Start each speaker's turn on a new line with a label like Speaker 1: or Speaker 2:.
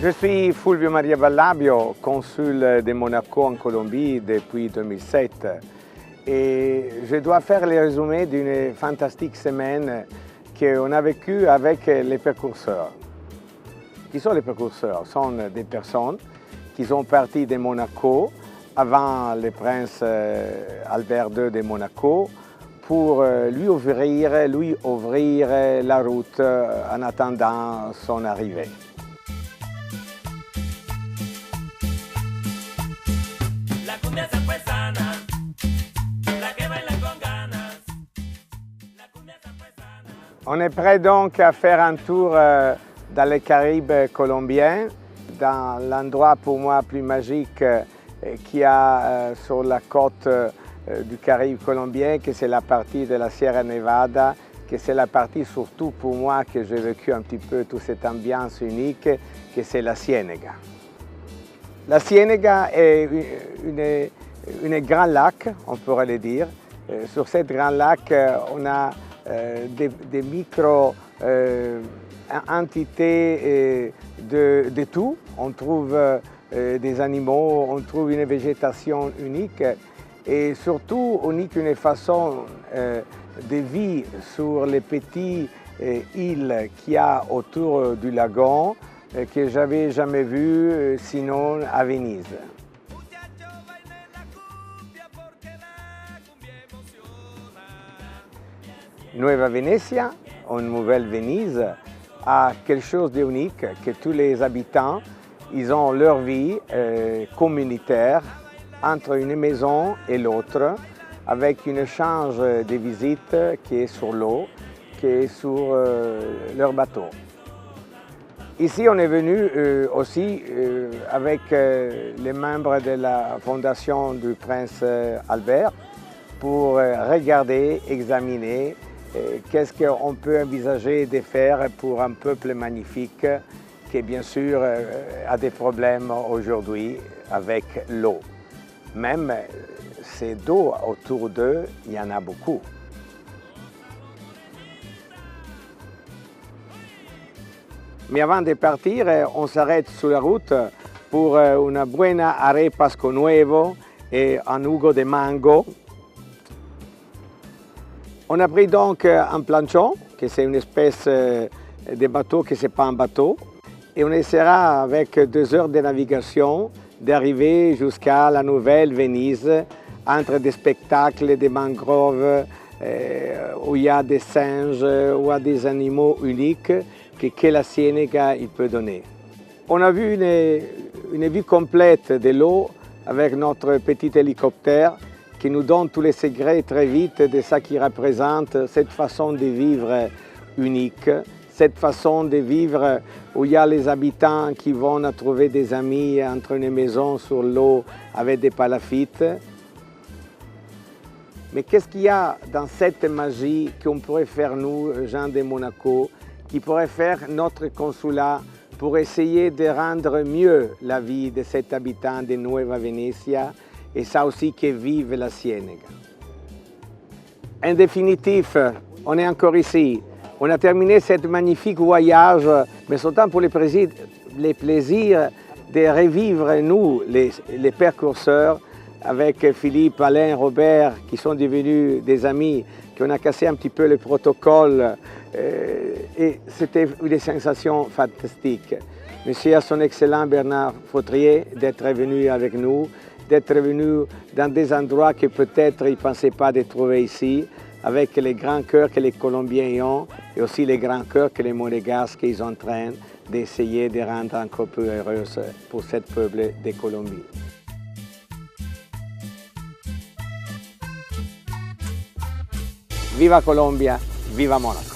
Speaker 1: Je suis Fulvio Maria Vallabio, consul de Monaco en Colombie depuis 2007 et je dois faire le résumé d'une fantastique semaine qu'on a vécue avec les précurseurs. Qui sont les précurseurs? Ce sont des personnes qui sont parties de Monaco avant le prince Albert II de Monaco pour lui ouvrir la route en attendant son arrivée. On est prêt donc à faire un tour dans les Caraïbes colombiens, dans l'endroit pour moi plus magique qu'il y a sur la côte du Caraïbe colombien, que c'est la partie de la Sierra Nevada, que c'est la partie surtout pour moi que j'ai vécu un petit peu toute cette ambiance unique, que c'est la Ciénega. La Ciénega est un grand lac, on pourrait le dire. Sur ce grand lac, on a des micro-entités de tout. On trouve des animaux, on trouve une végétation unique et surtout unique une façon de vie sur les petites îles qu'il y a autour du lagon que j'avais jamais vu sinon à Venise. Nueva Venezia, une nouvelle Venise, a quelque chose d'unique que tous les habitants, ils ont leur vie communautaire entre une maison et l'autre, avec un échange de visites qui est sur l'eau, qui est sur leur bateau. Ici, on est venu aussi avec les membres de la fondation du prince Albert pour regarder, examiner qu'est-ce qu'on peut envisager de faire pour un peuple magnifique qui, bien sûr, a des problèmes aujourd'hui avec l'eau. Même ces eaux autour d'eux, il y en a beaucoup. Mais avant de partir, on s'arrête sur la route pour una buena arepas con huevo et un jugo de mango. On a pris donc un planchon, que c'est une espèce de bateau qui n'est pas un bateau, et on essaiera avec 2 heures de navigation d'arriver jusqu'à la nouvelle Venise, entre des spectacles de mangroves, où il y a des singes, où il y a des animaux uniques que la Ciénega il peut donner. On a vu une vue complète de l'eau avec notre petit hélicoptère qui nous donne tous les secrets très vite de ce qui représente cette façon de vivre unique, cette façon de vivre où il y a les habitants qui vont trouver des amis entre une maison sur l'eau avec des palafittes. Mais qu'est-ce qu'il y a dans cette magie qu'on pourrait faire nous, gens de Monaco, qui pourrait faire notre consulat pour essayer de rendre mieux la vie de cet habitant de Nueva Venezia et ça aussi que vive la Ciénega. En définitive, on est encore ici. On a terminé ce magnifique voyage, mais surtout pour les plaisirs de revivre nous, les précurseurs, avec Philippe, Alain, Robert, qui sont devenus des amis, qu'on a cassé un petit peu le protocole et c'était une sensation fantastique. Merci à son excellent Bernard Fautrier d'être venu avec nous, d'être venu dans des endroits que peut-être ils ne pensaient pas de trouver ici, avec les grands cœurs que les Colombiens ont et aussi les grands cœurs que les Monégasques sont en train d'essayer de rendre encore plus heureuse pour ce peuple de Colombie. Viva Colombia, viva Monaco!